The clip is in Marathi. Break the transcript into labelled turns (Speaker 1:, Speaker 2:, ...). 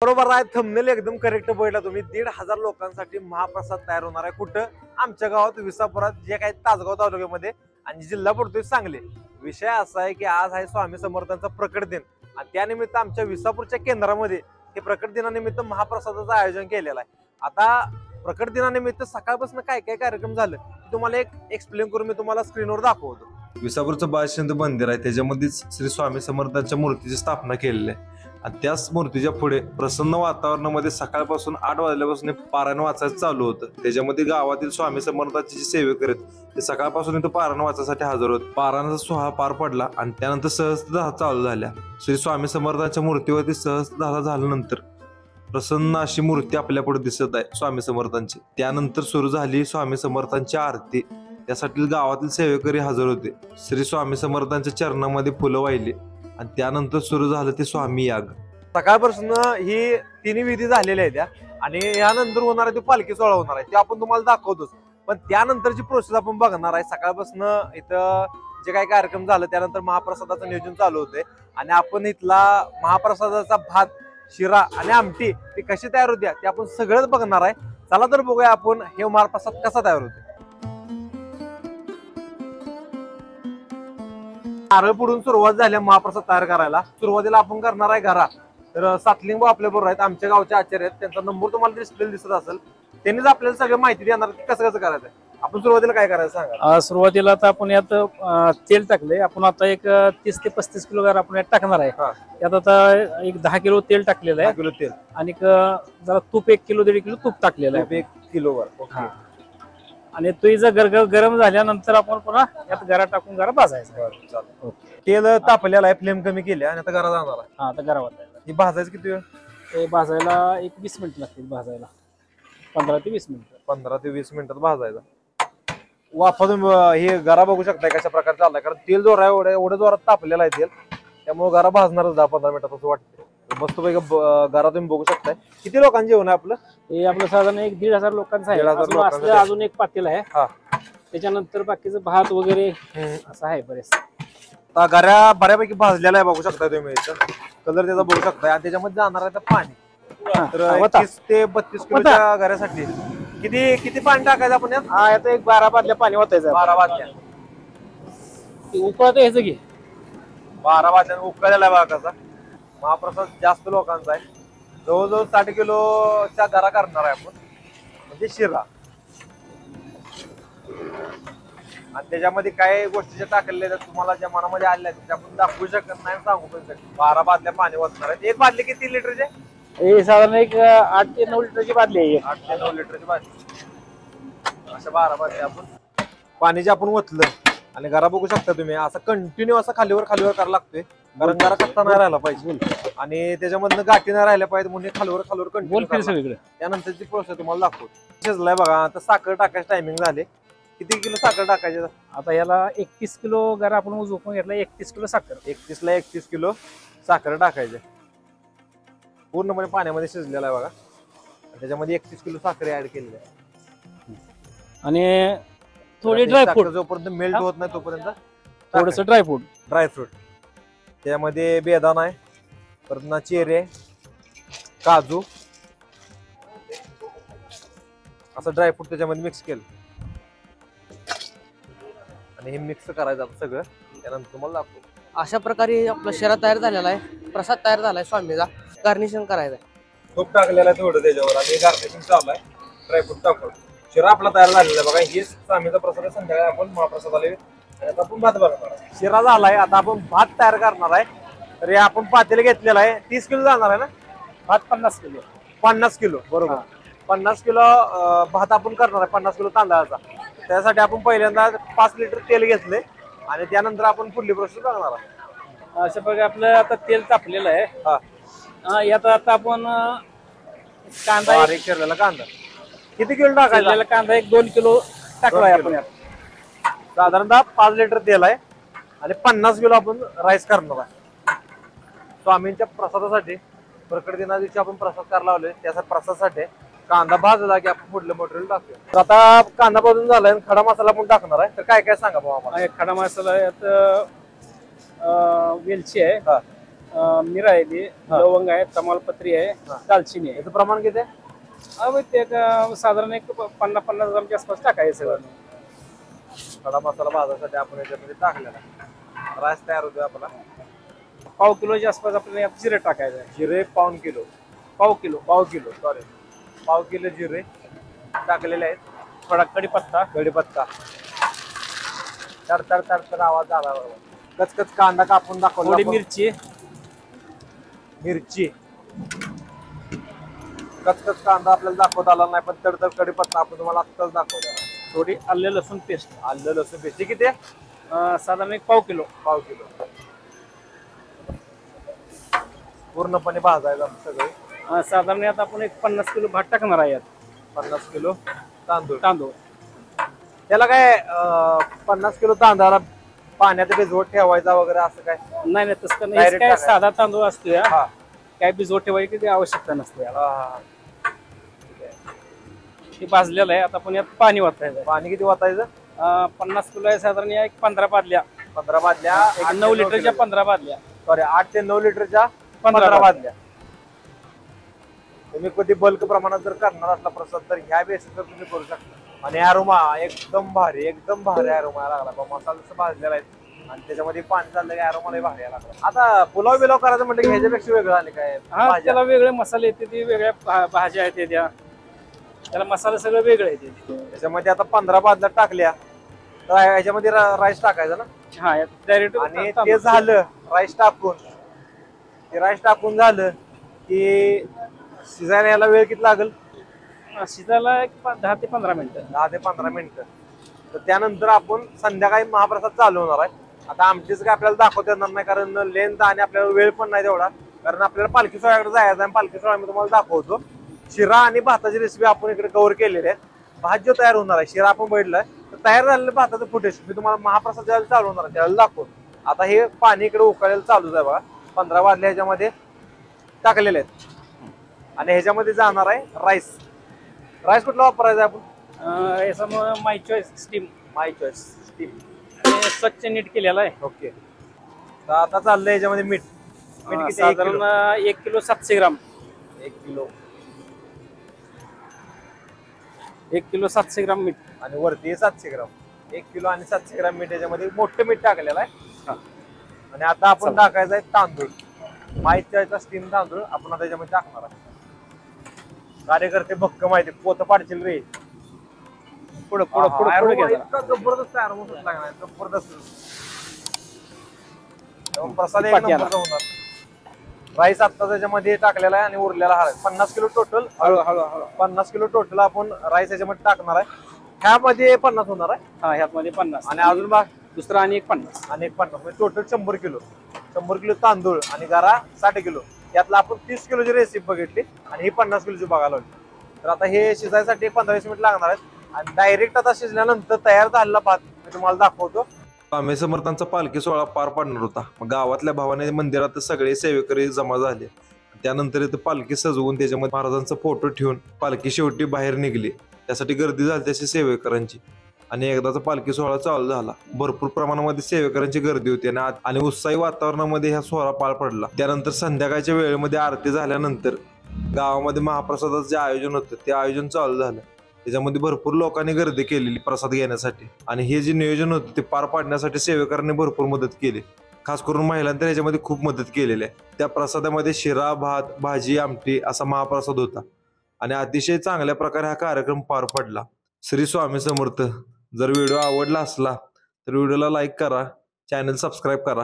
Speaker 1: बरोबर आहे, थंबनेल एकदम करेक्ट बघितला तुम्ही. 1,500 लोकांसाठी महाप्रसाद तयार होणार आहे. कुठं? आमच्या गावात विसापुरात, जे काही तासगाव तालुक्यामध्ये, आणि जिल्हा पडतोय सांगली. विषय असा आहे की आज आहे स्वामी समर्थांचा प्रकट दिन आणि त्यानिमित्त आमच्या विसापूरच्या केंद्रामध्ये हे प्रकट दिनानिमित्त महाप्रसादाचं आयोजन केलेलं आहे. आता प्रकट दिनानिमित्त सकाळपासून काय काय कार्यक्रम झालं तुम्हाला एक एक्सप्लेन करून मी तुम्हाला स्क्रीनवर दाखवतो.
Speaker 2: विसापूरचं बाळशिंद मंदिर आहे, त्याच्यामध्येच श्री स्वामी समर्थांच्या मूर्तीची स्थापना केलेली आहे आणि त्याच मूर्तीच्या पुढे प्रसन्न वातावरणामध्ये सकाळपासून 8 वाजल्यापासून पारायण वाचायचं चालू होतं. त्याच्यामध्ये गावातील स्वामी समर्थांचे जे सेवक आहेत ते सकाळपासून इथं पारायण वाचायसाठी हजर होते. पारायणाचा सोहळा पार पडला आणि त्यानंतर सहस्त्रधारा चालू झाल्या. श्री स्वामी समर्थांच्या मूर्तीवरती सहस्त्रधारा झाल्यानंतर प्रसन्न अशी मूर्ती आपल्या पुढे दिसत आहे स्वामी समर्थांची. त्यानंतर सुरू झाली स्वामी समर्थांची आरती. त्यासाठी गावातील सेवेकरी हजर होते. श्री स्वामी समर्थांच्या चरणामध्ये फुलं वाहिली आणि त्यानंतर सुरू झालं ते स्वामी याग.
Speaker 1: सकाळपासून ही तिन्ही विधी झालेल्या आहेत त्या आणि यानंतर होणार आहे ते पालखी सोहळा होणार आहे, ते आपण तुम्हाला दाखवतोच. पण त्यानंतरची प्रोसेस आपण बघणार आहे. सकाळपासून इथं जे काही कार्यक्रम झालं त्यानंतर महाप्रसादाचं नियोजन चालू होते आणि आपण इथला महाप्रसादाचा भात, शिरा आणि आमटी ती कशी तयार होत्या ते आपण सगळंच बघणार आहे. चला तर बघूया आपण हे महाप्रसाद कसा तयार होते. नारळ पुढून सुरुवात झाली महाप्रसाद तयार करायला. सुरुवातीला आपण करणार आहे घरा. तर सातलिंग आपल्या बरोबर आहेत, आमच्या गावचे आचार्य आहेत. त्यांचा नंबर तुम्हाला डिस्प्ले दिसत असेल. त्यांनीच आपल्याला सगळं माहिती देणार की कसं कसं करायचं. आपण सुरुवातीला काय करायचं सांगा.
Speaker 3: सुरुवातीला आता आपण यात तेल टाकले. आपण आता एक 30 ते 35 किलो गार आपण यात टाकणार आहे. यात आता एक 10 किलो तेल टाकलेलं आहे.
Speaker 1: 10 किलो तेल
Speaker 3: आणि जरा तूप 1 किलो 1.5 किलो तूप टाकलेलं आहे.
Speaker 1: 1 किलोवर.
Speaker 3: आणि तो जर गरम झाल्यानंतर आपण पुन्हा यात गरा टाकून गरा भाजायचा.
Speaker 1: तेल तापलेलं आहे, फ्लेम कमी केली आणि आता गरा जाणार आहे.
Speaker 3: हा, आता गरा वाटायला.
Speaker 1: ही भाजायचं किती वेळ?
Speaker 3: हे भाजायला एक 20 मिनिट लागतील. भाजायला 15 ते 20 मिनिट.
Speaker 1: 15 ते 20 मिनिटात भाजायचा. वाफा तुम्ही हे गरा बघू शकताय कशा प्रकारे चाललाय, कारण तेल जोर आहे, एवढं जोरात तापलेलं आहे तेल, त्यामुळे गरा भाजणारच 10-15 मिनिटात असं वाटतं. मस्तपैकी गरा तुम्ही बघू शकताय. किती लोकांचं जेवण आहे आपलं?
Speaker 3: हे आपलं साधारण एक 1,500 लोकांचं आहे. अजून एक पातेल आहे. त्याच्यानंतर बाकीचं भात वगैरे असं आहे बरेच.
Speaker 1: गऱ्या बऱ्यापैकी भाजलेला आहे बघू शकताय तुम्ही. कलर त्याचा बघू शकताय आणि त्याच्यामध्ये जाणार आहे पाणी. तर 30 ते 32 किलोच्या गऱ्यासाठी किती पाणी टाकायचं आपण यात?
Speaker 3: आता एक 12 बादल्या पाणी ओतायचं.
Speaker 1: 12 बादल्या
Speaker 3: उकळत यायचं की
Speaker 1: 12 बादल्या उकळलेला आहे बघा कसा. महाप्रसाद जास्त लोकांचा आहे, जवळजवळ 60 किलोच्या गरा करणार आहे आपण, म्हणजे शिरा. आणि त्याच्यामध्ये काही गोष्टी टाकलेल्या आहेत तुम्हाला ज्या मनामध्ये आल्या आहेत आपण दाखवू शकत नाही, सांगू पण शकत. 12 बादल्या पाणी वाचणार आहे. एक बादली किती लिटरचे?
Speaker 3: हे साधारण एक 8 ते 9 लिटरची बादली आहे.
Speaker 1: 8 ते 9 लिटरची बादली. अशा 12 बादल्या आपण पाणी आपण ओतलं आणि गरा बघू शकता तुम्ही. असं कंटिन्यू असं खालीवर करायला लागतोय, कारण गरा कच्चा नाही राहिला पाहिजे आणि त्याच्यामधनं गाठी नाही राहिल्या पाहिजे म्हणून खालीवर कंटिन्यू. त्यानंतरची प्रोसेस तुम्हाला दाखवतो. शिजलाय बघा. आता साखर टाकायची टायमिंग झाले. किती किलो साखर टाकायची?
Speaker 3: आता याला 31 किलो गरा आपण झोपून घेतला. 31 किलो साखर.
Speaker 1: 31 ला 31 किलो साखर टाकायचे. पूर्णपणे पाण्यामध्ये शिजलेला आहे बघा. त्याच्यामध्ये 31 किलो साखर ऍड केलेली आहे
Speaker 3: आणि थोडी ड्रायफ्रूट.
Speaker 1: जोपर्यंत मेल्ट होत नाही तोपर्यंत
Speaker 3: थोडस ड्रायफ्रूट.
Speaker 1: त्यामध्ये बेदाणा आहे, परत ना चेरे, काजू, असं ड्रायफ्रूट त्याच्यामध्ये मिक्स केलं आणि हे मिक्स करायचं सगळं. त्यानंतर तुम्हाला दाखवतो.
Speaker 4: अशा प्रकारे आपला शिरा तयार झालेला आहे. प्रसाद तयार झालाय स्वामीचा. गार्निशिंग करायचं आहे.
Speaker 1: तूप टाकलेला आहे थोडं त्याच्यावर आणि गार्निशिंग चालू आहे. ड्रायफ्रूट टाकून शिरा आपला तयार झालेला आहे बघा. हे स्वामीचा प्रसाद संध्याकाळी आपण महाप्रसाद आले. आता आपण भात बनवणार आहे. शिरा झालाय, आता आपण भात तयार करणार आहे. तर आपण पातेल घेतलेला आहे. 30 किलो जाणार आहे ना
Speaker 3: भात? 50 किलो.
Speaker 1: 50 किलो बरोबर. 50 किलो भात आपण करणार आहे. 50 किलो तांदळाचा. त्यासाठी आपण पहिल्यांदा 5 लिटर तेल घेतले आणि त्यानंतर आपण पुढली प्रोसेस बघणार आहे.
Speaker 3: अशा प्रकारे आपलं आता तेल तापलेलं आहे. यात आता आपण कांदा,
Speaker 1: बारीक चिरलेला कांदा किती किलो टाकायचा?
Speaker 3: कांदा एक 2 किलो टाकलाय आपण यात.
Speaker 1: साधारणतः 5 लिटर तेल आहे आणि 50 किलो आपण राईस करणार आहे. स्वामींच्या प्रसादासाठी प्रकट दिना दिवशी आपण प्रसाद करायला लावले. त्यासाठी प्रसादासाठी कांदा भाजला की आपण पुढलं मटेरियल टाकूया. आता कांदा भाजून झालाय आणि खडा मसाला पण टाकणार आहे. तर काय काय सांगा बाबा आम्हाला.
Speaker 3: खडा मसाला यात वेलची आहे, मिरा आहे ती, लवंग आहे, तमालपत्री आहे, दालचिनी आहे.
Speaker 1: याचं प्रमाण किती आहे?
Speaker 3: ते साधारण एक 50-50 ग्रामच्या आसपास टाकायचं सगळं.
Speaker 1: खडा मसाला भाजायसाठी आपण याच्यामध्ये टाकलेला राईस तयार होतोय आपला.
Speaker 3: पाव किलोच्या आसपास आपल्याला यात जिरे टाकायचं आहे.
Speaker 1: जिरे पाऊण किलो, पाव किलो सॉरी, पाव किलो जिरे टाकलेले आहेत.
Speaker 3: थोडा कढीपत्ता,
Speaker 1: कढीपत्ता, तडतड आवाज आला बरोबर. कचकच कांदा कापून दाखवला.
Speaker 3: थोडी मिरची,
Speaker 1: कचकच कांदा आपल्याला दाखवता आला नाही, पण तडतड कढीपत्ता आपण तुम्हाला आत्ताच दाखवला.
Speaker 3: थोडी आलं लसूण पेस्ट.
Speaker 1: आलं लसूण पेस्ट किती आहे?
Speaker 3: साधारण एक पाव किलो.
Speaker 1: पूर्णपणे भाजायचं सगळे.
Speaker 3: साधारण यात आपण एक 50 किलो भात टाकणार आहे. यात
Speaker 1: 50 किलो तांदूळ.
Speaker 3: त्याला
Speaker 1: काय 50 किलो तांदळाला पाण्यात भिजवत ठेवायचा वगैरे असं काय?
Speaker 3: नाही तसं नाही.
Speaker 1: Direct
Speaker 3: काय
Speaker 1: टाकायचं.
Speaker 3: साधा तांदूळ असतो या,
Speaker 1: हा
Speaker 3: काय भिजवत ठेवायची काही आवश्यकता नसते याला.
Speaker 1: हा.
Speaker 3: हे भाजलेलं आहे. आता आपण यात पाणी वाचायचं.
Speaker 1: पाणी किती वाटायचं?
Speaker 3: 50 किलो आहे साधारण या एक 15 बादल्या.
Speaker 1: 15 बादल्या.
Speaker 3: एक 9 लिटरच्या 15 बादल्या.
Speaker 1: सॉरी 8 ते 9 लिटरच्या 15 बादल्या. तुम्ही कधी बल्क प्रमाणात जर करणार असला प्रसाद तर ह्या बेसिसवर तुम्ही करू शकता. आणि अरोमा एकदम भारी अरोमा लागला. मसाला जसं भाजलेला आहे आणि त्याच्यामध्ये पाणी चाललं की अरोमा भारी लागला. आता पुलाव बिलाव करायचं म्हटलं की ह्याच्यापेक्षा वेगळं आले काय?
Speaker 3: हा, त्याला वेगळे मसाले येते, ते वेगळ्या भाज्या आहेत त्याला मसाला सगळं वेगळं येते.
Speaker 1: त्याच्यामध्ये आता 15 बादल्या टाकल्या तर ह्याच्यामध्ये राईस टाकायचा ना.
Speaker 3: हा, डायरेक्ट.
Speaker 1: आणि ते झालं राईस टाकून झालं की शिजायला याला वेळ किती लागेल?
Speaker 3: शिजायला एक 10 ते 15 मिनिटं.
Speaker 1: 10 ते 15 मिनिटं. तर त्यानंतर आपण संध्याकाळी महाप्रसाद चालू होणार आहे. आता आमचीच काय आपल्याला दाखवता येणार नाही, कारण लेंथ आणि आपल्याला वेळ पण नाही तेवढा, कारण आपल्याला पालखी सोहळ्याकडे जायचं आहे. पालखी सोहळा मी तुम्हाला दाखवतो. शिरा आणि भाताची रेसिपी आपण इकडे कव्हर केलेली आहे. भात जो तयार होणार आहे, शिरा आपण बघितलाय, तर तयार झालेलं भाताचं फुटेज मी तुम्हाला महाप्रसाद ज्यावेळेला चालू होणार आहे त्यावेळेला दाखवतो. आता हे पाणी इकडे उकळायला चालूच आहे बघा. 15 बादल्या ह्याच्यामध्ये टाकलेले आहेत आणि ह्याच्यामध्ये जाणार आहे राईस कुठला वापरायचा आपण?
Speaker 3: याच्यामुळे माय चॉईस स्टीम.
Speaker 1: स्टीम
Speaker 3: स्वच्छ नीट केलेला आहे.
Speaker 1: ओके. तर आता चाललंय याच्यामध्ये मीठ किती?
Speaker 3: साधारण 1 किलो 700 ग्राम.
Speaker 1: 1 किलो
Speaker 3: 1 किलो 700 ग्राम मीठ.
Speaker 1: आणि वरती 700 ग्राम. 1 किलो आणि 700 ग्राम मीठ याच्यामध्ये मोठं मीठ टाकलेलं आहे. आणि आता आपण टाकायचं आहे तांदूळ. माहितीचा स्टीम तांदूळ आपण आता याच्यामध्ये टाकणार आहे. कार्यकर्ते भक्क माहिती पोत पाडतील रे.
Speaker 3: पुढे
Speaker 1: इतका जबरदस्त लागणार, जबरदस्त. प्रसाद एक नंबरचा होणार. राईस आता त्याच्यामध्ये टाकलेला आहे आणि उरलेला हा 50 किलो टोटल.
Speaker 3: हळू
Speaker 1: 50 किलो टोटल आपण राईस याच्यामध्ये टाकणार आहे. ह्यामध्ये 50 होणार आहे.
Speaker 3: हा, ह्यामध्ये 50
Speaker 1: आणि अजून
Speaker 3: दुसरा आणि एक 50
Speaker 1: म्हणजे टोटल 100 किलो तांदूळ आणि गारा 60 किलो. यातला आपण 30 किलोची रेसिपी बघितली आणि ही 50 किलोची बघायला होती. तर आता हे शिजायसाठी 15-20 मिनिट लागणार आहेत आणि डायरेक्ट आता शिजल्यानंतर तयार झालेला भात मी तुम्हाला दाखवतो.
Speaker 2: स्वामी समर्थांचा पालखी सोहळा पार पाडणार होता. मग गावातल्या भावाने मंदिरात सगळे सेवेकरी जमा झाले. त्यानंतर इथं पालखी सजवून त्याच्यामध्ये महाराजांचा फोटो ठेवून पालखी शेवटी बाहेर निघली. त्यासाठी गर्दी झाली त्याची सेवेकरांची. आणि एकदाचा पालखी सोहळा चालू झाला. भरपूर प्रमाणामध्ये सेवेकरांची गर्दी होती आणि उत्साही वातावरणामध्ये हा सोहळा पार पडला. त्यानंतर संध्याकाळच्या वेळेमध्ये आरती झाल्यानंतर गावामध्ये महाप्रसादाचं जे आयोजन होतं ते आयोजन चालू झालं. त्याच्यामध्ये भरपूर लोकांनी गर्दी केलेली प्रसाद घेण्यासाठी. आणि हे जे नियोजन होतं ते पार पाडण्यासाठी सेवेकरांनी भरपूर मदत केली. खास करून महिलांनी तर याच्यामध्ये खूप मदत केलेली आहे. त्या प्रसादामध्ये शिरा, भात, भाजी, आमटी असा महाप्रसाद होता आणि अतिशय चांगल्या प्रकारे हा कार्यक्रम पार पडला. श्री स्वामी समर्थ. जर व्हिडिओ आवडला असला तर व्हिडिओला लाईक करा, चॅनल सबस्क्राईब करा.